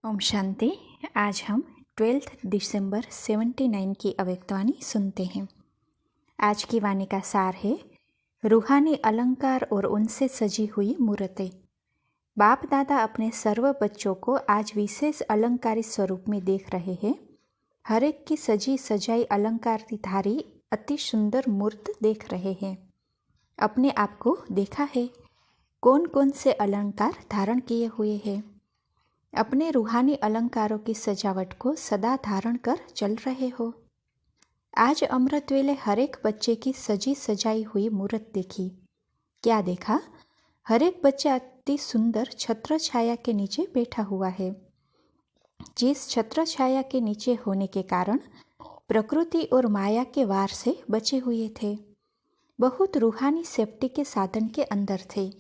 ओम शांति। आज हम 12 दिसंबर 79 की अव्यक्तवाणी सुनते हैं। आज की वाणी का सार है रूहानी अलंकार और उनसे सजी हुई मूर्तें। बाप दादा अपने सर्व बच्चों को आज विशेष अलंकारित स्वरूप में देख रहे हैं। हर एक की सजी सजाई अलंकारधारी अति सुंदर मूर्त देख रहे हैं। अपने आप को देखा है कौन कौन से अलंकार धारण किए हुए हैं। अपने रूहानी अलंकारों की सजावट को सदा धारण कर चल रहे हो। आज अमृत वेले हर एक बच्चे की सजी सजाई हुई मूर्त देखी। क्या देखा? हर एक बच्चा अति सुंदर छत्र छाया के नीचे बैठा हुआ है। जिस छत्र छाया के नीचे होने के कारण प्रकृति और माया के वार से बचे हुए थे। बहुत रूहानी सेफ्टी के साधन के अंदर थे।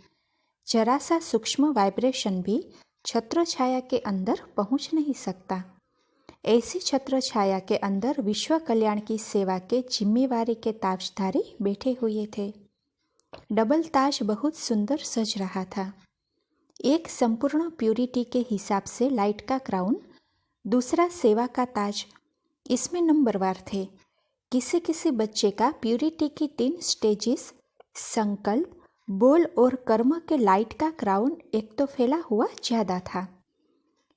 जरा सा सूक्ष्म वाइब्रेशन भी छत्र छाया के अंदर पहुंच नहीं सकता। ऐसी छत्र छाया के अंदर विश्व कल्याण की सेवा के जिम्मेवारी के ताजधारी बैठे हुए थे। डबल ताज बहुत सुंदर सज रहा था। एक संपूर्ण प्यूरिटी के हिसाब से लाइट का क्राउन, दूसरा सेवा का ताज। इसमें नंबरवार थे। किसी किसी बच्चे का प्यूरिटी की 3 स्टेजेस, संकल्प, बोल और कर्म के लाइट का क्राउन एक तो फैला हुआ ज्यादा था।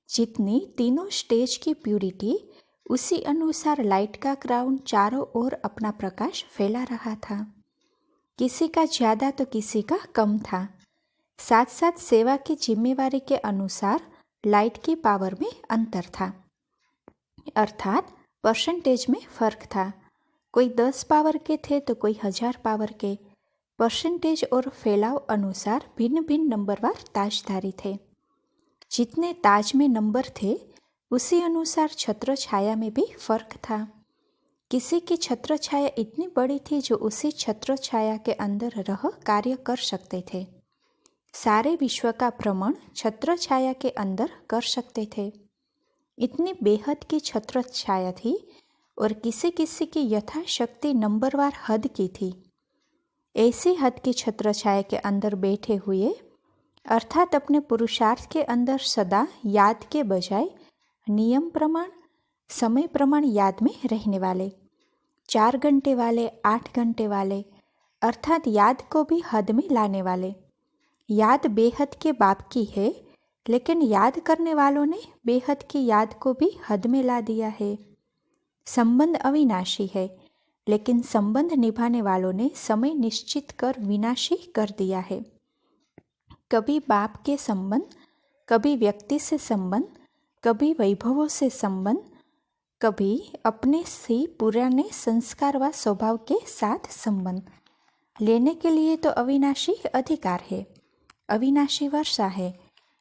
जितनी तीनों स्टेज की प्यूरिटी, उसी अनुसार लाइट का क्राउन चारों ओर अपना प्रकाश फैला रहा था। किसी का ज्यादा तो किसी का कम था। साथ साथ सेवा की जिम्मेवारी के अनुसार लाइट की पावर में अंतर था, अर्थात परसेंटेज में फर्क था। कोई 10 पावर के थे तो कोई 1000 पावर के। परसेंटेज और फैलाव अनुसार भिन्न भिन्न नंबरवार ताजधारी थे। जितने ताज में नंबर थे उसी अनुसार छत्र छाया में भी फर्क था। किसी की छत्र छाया इतनी बड़ी थी जो उसी छत्र छाया के अंदर रह कार्य कर सकते थे। सारे विश्व का भ्रमण छत्र छाया के अंदर कर सकते थे। इतनी बेहद की छत्र छाया थी और किसी किसी की यथाशक्ति नंबरवार हद की थी। ऐसी हद की छत्र छाया के अंदर बैठे हुए, अर्थात अपने पुरुषार्थ के अंदर सदा याद के बजाय नियम प्रमाण, समय प्रमाण याद में रहने वाले, 4 घंटे वाले, 8 घंटे वाले, अर्थात याद को भी हद में लाने वाले। याद बेहद के बाप की है, लेकिन याद करने वालों ने बेहद की याद को भी हद में ला दिया है। संबंध अविनाशी है, लेकिन संबंध निभाने वालों ने समय निश्चित कर विनाशी कर दिया है। कभी बाप के संबंध, कभी व्यक्ति से संबंध, कभी वैभवों से संबंध, कभी अपने से पुराने संस्कार व स्वभाव के साथ संबंध। लेने के लिए तो अविनाशी अधिकार है, अविनाशी वर्षा है,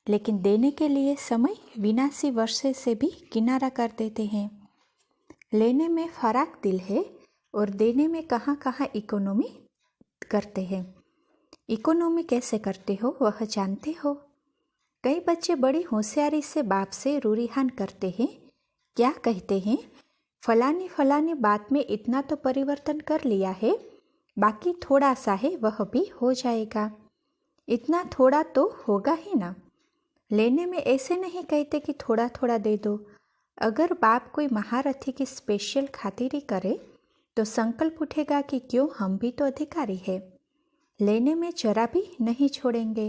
लेकिन देने के लिए समय विनाशी वर्षे से भी किनारा कर देते हैं। लेने में फराक दिल है और देने में कहाँ कहाँ इकोनॉमी करते हैं। इकोनॉमी कैसे करते हो वह जानते हो। कई बच्चे बड़ी होशियारी से बाप से रूरिहान करते हैं। क्या कहते हैं? फलानी फलानी बात में इतना तो परिवर्तन कर लिया है, बाकी थोड़ा सा है वह भी हो जाएगा। इतना थोड़ा तो होगा ही ना। लेने में ऐसे नहीं कहते कि थोड़ा थोड़ा दे दो। अगर बाप कोई महारथी की स्पेशल खातिरी करे तो संकल्प उठेगा कि क्यों, हम भी तो अधिकारी है। लेने में जरा भी नहीं छोड़ेंगे,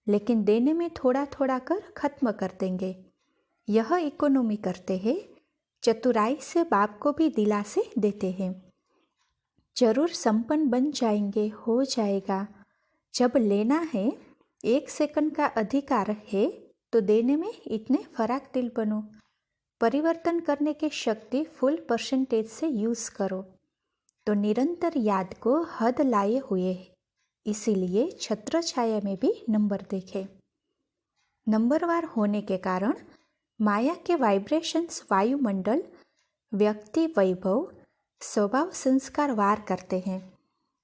लेकिन देने में थोड़ा थोड़ा कर खत्म कर देंगे। यह इकोनॉमी करते हैं। चतुराई से बाप को भी दिलासे देते हैं। जरूर संपन्न बन जाएंगे, हो जाएगा। जब लेना है, 1 सेकंड का अधिकार है, तो देने में इतने फराक दिल बनो। परिवर्तन करने की शक्ति फुल परसेंटेज से यूज करो, तो निरंतर याद को हद लाए हुए। इसीलिए छत्र छाया में भी नंबर देखे। नंबरवार होने के कारण माया के वाइब्रेशंस वायुमंडल, व्यक्ति, वैभव, स्वभाव, संस्कार वार करते हैं।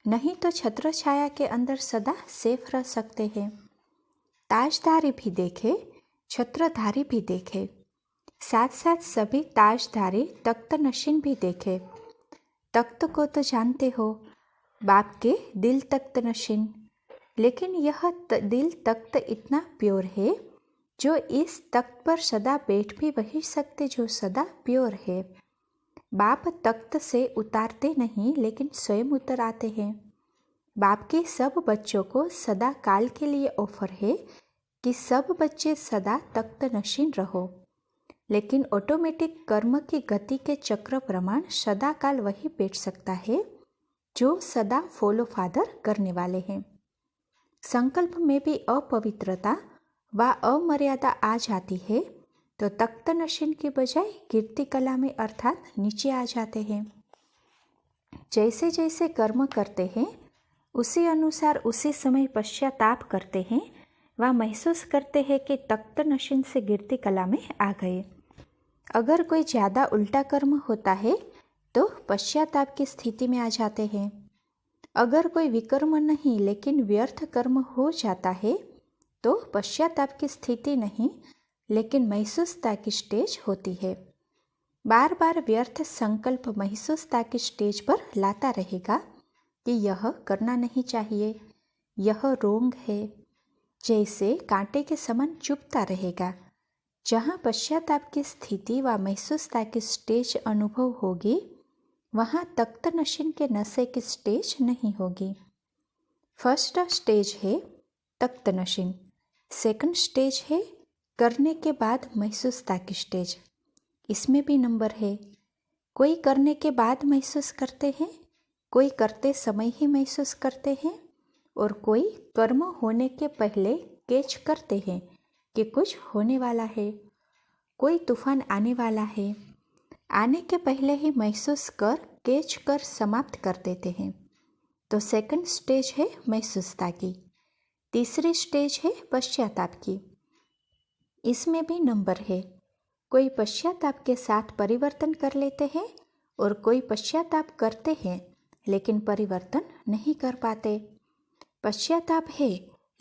नहीं तो छत्र छाया के अंदर सदा सेफ रह सकते हैं। ताजधारी भी देखे, छत्रधारी भी देखे, साथ साथ सभी ताजधारी तख्त नशीन भी देखे। तख्त को तो जानते हो, बाप के दिल तख्त नशीन। लेकिन यह दिल तख्त इतना प्योर है जो इस तख्त पर सदा बैठ भी वही सकते जो सदा प्योर है। बाप तख्त से उतारते नहीं लेकिन स्वयं उतर आते हैं। बाप के सब बच्चों को सदा काल के लिए ऑफर है कि सब बच्चे सदा तख्त नशीन रहो, लेकिन ऑटोमेटिक कर्म की गति के चक्र प्रमाण सदा काल वही बैठ सकता है जो सदा फॉलो फादर करने वाले हैं। संकल्प में भी अपवित्रता व अमर्यादा आ जाती है तो तख्त नशीन की बजाय कीर्ति कला में अर्थात नीचे आ जाते हैं। जैसे जैसे कर्म करते हैं उसी अनुसार उसी समय पश्चाताप करते हैं व महसूस करते हैं कि तख्त नशीन से कीर्ति कला में आ गए। अगर कोई ज़्यादा उल्टा कर्म होता है तो पश्चाताप की स्थिति में आ जाते हैं। अगर कोई विकर्म नहीं लेकिन व्यर्थ कर्म हो जाता है तो पश्चाताप की स्थिति नहीं लेकिन महसूसता की स्टेज होती है। बार बार व्यर्थ संकल्प महसूसता की स्टेज पर लाता रहेगा कि यह करना नहीं चाहिए, यह रोंग है, जैसे कांटे के समान चुभता रहेगा। जहाँ पश्चाताप की स्थिति व महसूसता की स्टेज अनुभव होगी वहाँ तख्त नशीन के नशे की स्टेज नहीं होगी। फर्स्ट स्टेज है तख्त नशीन, सेकंड स्टेज है करने के बाद महसूसता की स्टेज। इसमें भी नंबर है। कोई करने के बाद महसूस करते हैं, कोई करते समय ही महसूस करते हैं और कोई कर्म होने के पहले कैच करते हैं कि कुछ होने वाला है, कोई तूफान आने वाला है। आने के पहले ही महसूस कर कैच कर समाप्त कर देते हैं। तो सेकंड स्टेज है महसूसता की। तीसरी स्टेज है पश्चाताप की। इसमें भी नंबर है। कोई पश्चाताप के साथ परिवर्तन कर लेते हैं और कोई पश्चाताप करते हैं लेकिन परिवर्तन नहीं कर पाते। पश्चाताप है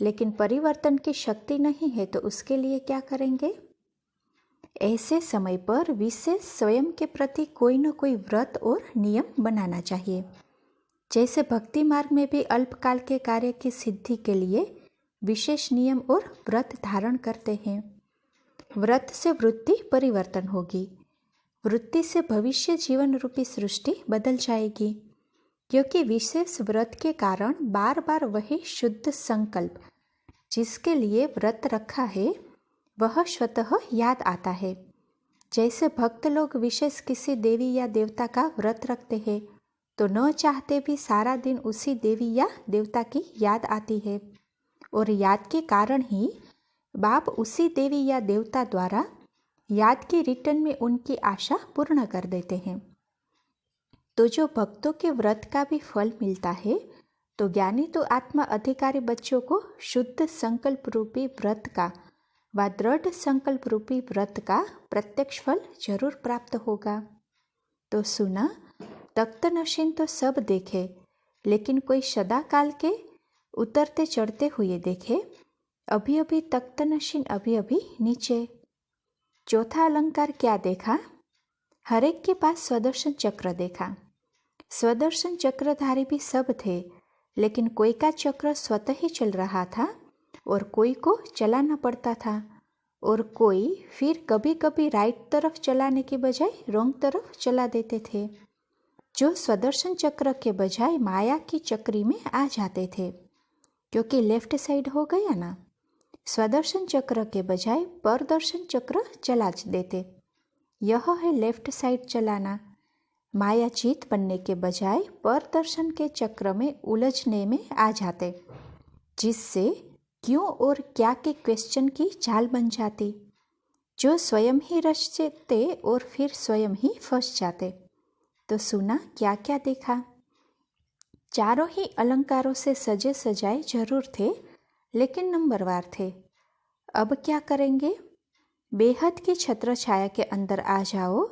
लेकिन परिवर्तन की शक्ति नहीं है तो उसके लिए क्या करेंगे? ऐसे समय पर विशेष स्वयं के प्रति कोई न कोई व्रत और नियम बनाना चाहिए। जैसे भक्ति मार्ग में भी अल्पकाल के कार्य की सिद्धि के लिए विशेष नियम और व्रत धारण करते हैं। व्रत से वृत्ति परिवर्तन होगी, वृत्ति से भविष्य जीवन रूपी सृष्टि बदल जाएगी, क्योंकि विशेष व्रत के कारण बार बार वही शुद्ध संकल्प जिसके लिए व्रत रखा है वह स्वतः याद आता है। जैसे भक्त लोग विशेष किसी देवी या देवता का व्रत रखते हैं तो न चाहते भी सारा दिन उसी देवी या देवता की याद आती है और याद के कारण ही बाप उसी देवी या देवता द्वारा याद के रिटर्न में उनकी आशा पूर्ण कर देते हैं। तो जो भक्तों के व्रत का भी फल मिलता है तो ज्ञानी तो आत्मा अधिकारी बच्चों को शुद्ध संकल्प रूपी व्रत का व दृढ़ संकल्प रूपी व्रत का प्रत्यक्ष फल जरूर प्राप्त होगा। तो सुना, तख्त नशीन तो सब देखे लेकिन कोई सदा काल के उतरते चढ़ते हुए देखे। अभी अभी तख्त नशीन अभी अभी नीचे। चौथा अलंकार क्या देखा? हरेक के पास स्वदर्शन चक्र देखा। स्वदर्शन चक्रधारी भी सब थे लेकिन कोई का चक्र स्वतः ही चल रहा था और कोई को चलाना पड़ता था और कोई फिर कभी कभी राइट तरफ चलाने के बजाय रॉन्ग तरफ चला देते थे। जो स्वदर्शन चक्र के बजाय माया की चक्री में आ जाते थे क्योंकि लेफ्ट साइड हो गया ना। स्वदर्शन चक्र के बजाय परदर्शन चक्र चला देते। यह है लेफ्ट साइड चलाना। मायाचीत बनने के बजाय परदर्शन के चक्र में उलझने में आ जाते, जिससे क्यों और क्या के क्वेश्चन की चाल बन जाती, जो स्वयं ही रचते और फिर स्वयं ही फंस जाते। तो सुना, क्या क्या देखा? चारों ही अलंकारों से सजे सजाए जरूर थे लेकिन नंबरवार थे। अब क्या करेंगे? बेहद की छत्र छाया के अंदर आ जाओ,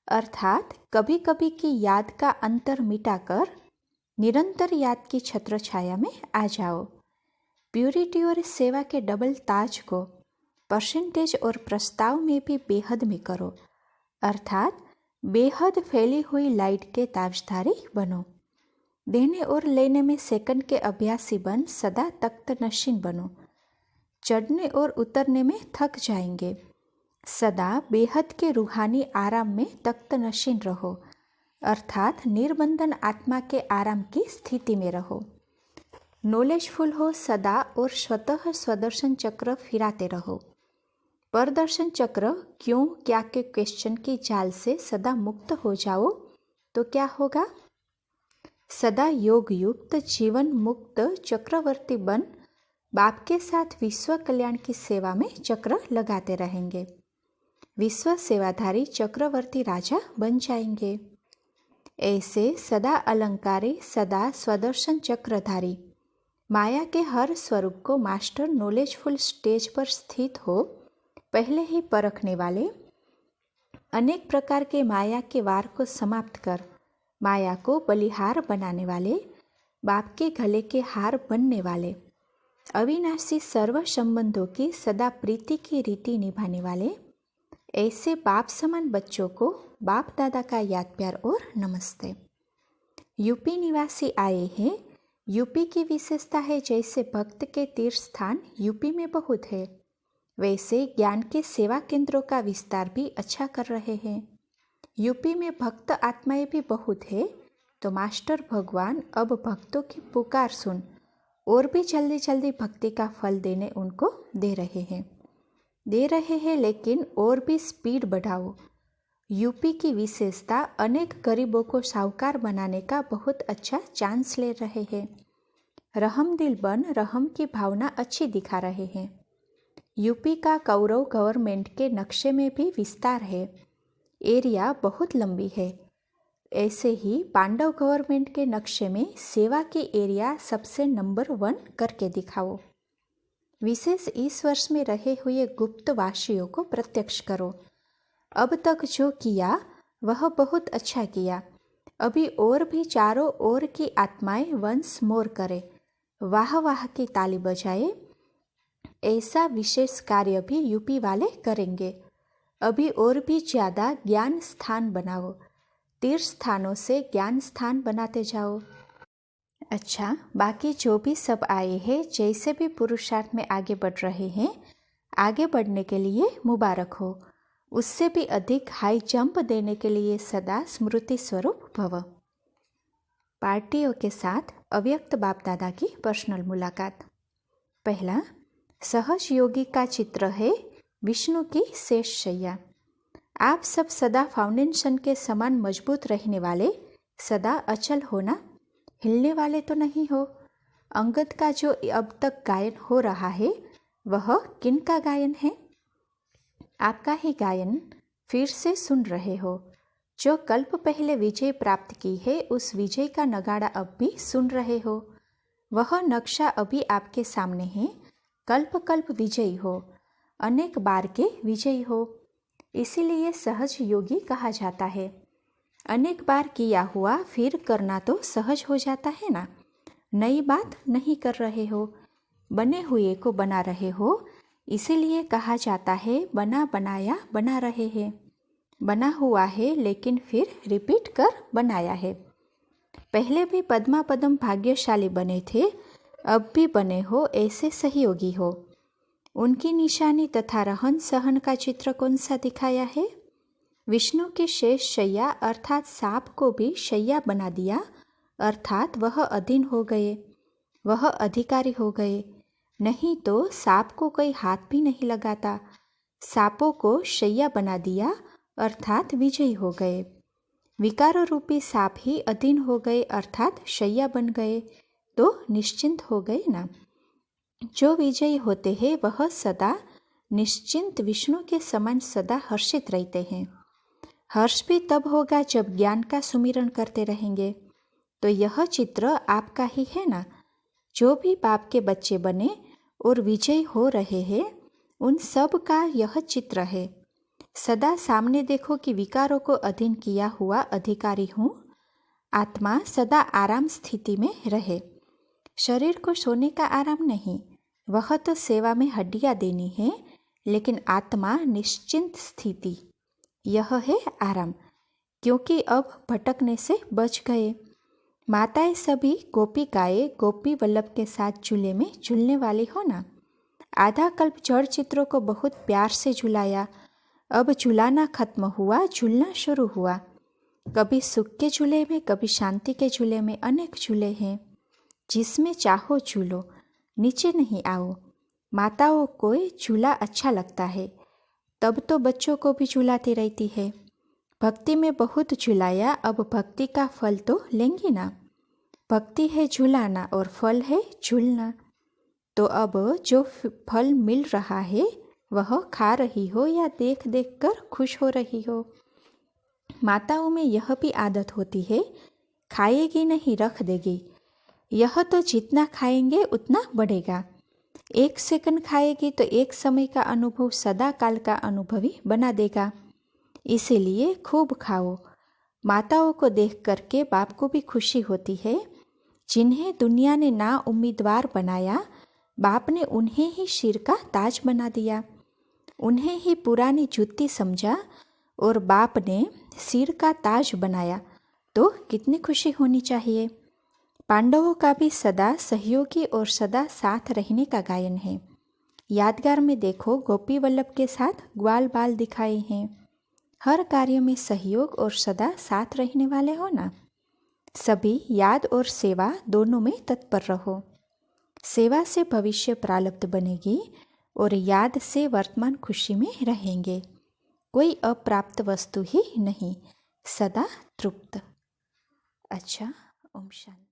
अर्थात कभी कभी की याद का अंतर मिटाकर निरंतर याद की छत्र छाया में आ जाओ। प्यूरिटी और सेवा के डबल ताज को परसेंटेज और प्रस्ताव में भी बेहद में करो, अर्थात बेहद फैली हुई लाइट के ताजधारी बनो। देने और लेने में सेकंड के अभ्यासी बन सदा तख्त नशीन बनो। चढ़ने और उतरने में थक जाएंगे। सदा बेहद के रूहानी आराम में तख्तनशीन रहो, अर्थात निर्बंधन आत्मा के आराम की स्थिति में रहो। नॉलेजफुल हो सदा और स्वतः स्वदर्शन चक्र फिराते रहो। परदर्शन चक्र क्यों क्या के क्वेश्चन की जाल से सदा मुक्त हो जाओ तो क्या होगा? सदा योग युक्त जीवन मुक्त चक्रवर्ती बन बाप के साथ विश्व कल्याण की सेवा में चक्र लगाते रहेंगे। विश्व सेवाधारी चक्रवर्ती राजा बन जाएंगे। ऐसे सदा अलंकारी, सदा स्वदर्शन चक्रधारी, माया के हर स्वरूप को मास्टर नॉलेजफुल स्टेज पर स्थित हो पहले ही परखने वाले, अनेक प्रकार के माया के वार को समाप्त कर माया को बलिहार बनाने वाले, बाप के गले के हार बनने वाले, अविनाशी सर्व संबंधों की सदा प्रीति की रीति निभाने वाले, ऐसे बाप समान बच्चों को बाप दादा का याद प्यार और नमस्ते। यूपी निवासी आए हैं। यूपी की विशेषता है जैसे भक्त के तीर्थ स्थान यूपी में बहुत है, वैसे ज्ञान के सेवा केंद्रों का विस्तार भी अच्छा कर रहे हैं। यूपी में भक्त आत्माएं भी बहुत है, तो मास्टर भगवान अब भक्तों की पुकार सुन और भी जल्दी जल्दी भक्ति का फल देने उनको दे रहे हैं, लेकिन और भी स्पीड बढ़ाओ। यूपी की विशेषता अनेक गरीबों को साहूकार बनाने का बहुत अच्छा चांस ले रहे हैं। रहम दिल बन रहम की भावना अच्छी दिखा रहे हैं। यूपी का कौरव गवर्नमेंट के नक्शे में भी विस्तार है, एरिया बहुत लंबी है। ऐसे ही पांडव गवर्नमेंट के नक्शे में सेवा की एरिया सबसे नंबर 1 करके दिखाओ। विशेष इस वर्ष में रहे हुए गुप्त वासियों को प्रत्यक्ष करो। अब तक जो किया वह बहुत अच्छा किया, अभी और भी चारों ओर की आत्माएं वंस मोर करे, वाह वाह की ताली बजाए। ऐसा विशेष कार्य भी यूपी वाले करेंगे। अभी और भी ज़्यादा ज्ञान स्थान बनाओ, तीर्थ स्थानों से ज्ञान स्थान बनाते जाओ। अच्छा, बाकी जो भी सब आए हैं, जैसे भी पुरुषार्थ में आगे बढ़ रहे हैं, आगे बढ़ने के लिए मुबारक हो। उससे भी अधिक हाई जंप देने के लिए सदा स्मृति स्वरूप भव। पार्टियों के साथ अव्यक्त बाप दादा की पर्सनल मुलाकात। पहला, सहज योगी का चित्र है विष्णु की शेष शैया। आप सब सदा फाउंडेशन के समान मजबूत रहने वाले, सदा अचल होना, हिलने वाले तो नहीं हो। अंगद का जो अब तक गायन हो रहा है वह किन का गायन है? आपका ही गायन फिर से सुन रहे हो। जो कल्प पहले विजय प्राप्त की है उस विजय का नगाड़ा अब भी सुन रहे हो। वह नक्शा अभी आपके सामने है। कल्प कल्प विजयी हो, अनेक बार के विजयी हो, इसीलिए सहज योगी कहा जाता है। अनेक बार किया हुआ फिर करना तो सहज हो जाता है ना। नई बात नहीं कर रहे हो, बने हुए को बना रहे हो, इसीलिए कहा जाता है बना बनाया बना रहे हैं। बना हुआ है लेकिन फिर रिपीट कर बनाया है। पहले भी पद्मा पदम भाग्यशाली बने थे, अब भी बने हो ऐसे सहयोगी हो। उनकी निशानी तथा रहन सहन का चित्र कौन सा दिखाया है? विष्णु की शेष शैया अर्थात सांप को भी शैया बना दिया, अर्थात वह अधीन हो गए, वह अधिकारी हो गए। नहीं तो सांप को कोई हाथ भी नहीं लगाता। सांपों को शैया बना दिया अर्थात विजयी हो गए। विकारों रूपी सांप ही अधीन हो गए अर्थात शैया बन गए, तो निश्चिंत हो गए ना। जो विजयी होते हैं वह सदा निश्चिंत विष्णु के समान सदा हर्षित रहते हैं। हर्ष भी तब होगा जब ज्ञान का सुमिरन करते रहेंगे। तो यह चित्र आपका ही है ना। जो भी बाप के बच्चे बने और विजयी हो रहे हैं, उन सब का यह चित्र है। सदा सामने देखो कि विकारों को अधीन किया हुआ अधिकारी हूँ। आत्मा सदा आराम स्थिति में रहे। शरीर को सोने का आराम नहीं, वह तो सेवा में हड्डियाँ देनी है, लेकिन आत्मा निश्चिंत स्थिति, यह है आराम, क्योंकि अब भटकने से बच गए। माताएं सभी गोपिकाएं गोपी वल्लभ के साथ झूले में झूलने वाली हो ना। आधा कल्प जड़ चित्रों को बहुत प्यार से झुलाया। अब झुलाना खत्म हुआ, झूलना शुरू हुआ। कभी सुख के झूले में, कभी शांति के झूले में अनेक झूले हैं। जिसमें चाहो झूलो, नीचे नहीं आओ। माताओं को झूला अच्छा लगता है, तब तो बच्चों को भी झुलाती रहती है। भक्ति में बहुत झुलाया, अब भक्ति का फल तो लेंगी ना। भक्ति है झुलाना और फल है झूलना। तो अब जो फल मिल रहा है वह खा रही हो या देख देख कर खुश हो रही हो। माताओं में यह भी आदत होती है, खाएगी नहीं रख देगी। यह तो जितना खाएंगे उतना बढ़ेगा। 1 सेकंड खाएगी तो एक समय का अनुभव सदा काल का अनुभवी बना देगा। इसीलिए खूब खाओ। माताओं को देख करके बाप को भी खुशी होती है। जिन्हें दुनिया ने ना उम्मीदवार बनाया, बाप ने उन्हें ही सिर का ताज बना दिया। उन्हें ही पुरानी जूती समझा और बाप ने सिर का ताज बनाया, तो कितनी खुशी होनी चाहिए। पांडवों का भी सदा सहयोगी और सदा साथ रहने का गायन है। यादगार में देखो, गोपी वल्लभ के साथ ग्वाल बाल दिखाए हैं। हर कार्य में सहयोग और सदा साथ रहने वाले हो ना। सभी याद और सेवा दोनों में तत्पर रहो। सेवा से भविष्य प्रारब्ध बनेगी और याद से वर्तमान खुशी में रहेंगे। कोई अप्राप्त वस्तु ही नहीं, सदा तृप्त। अच्छा, ओम शांति।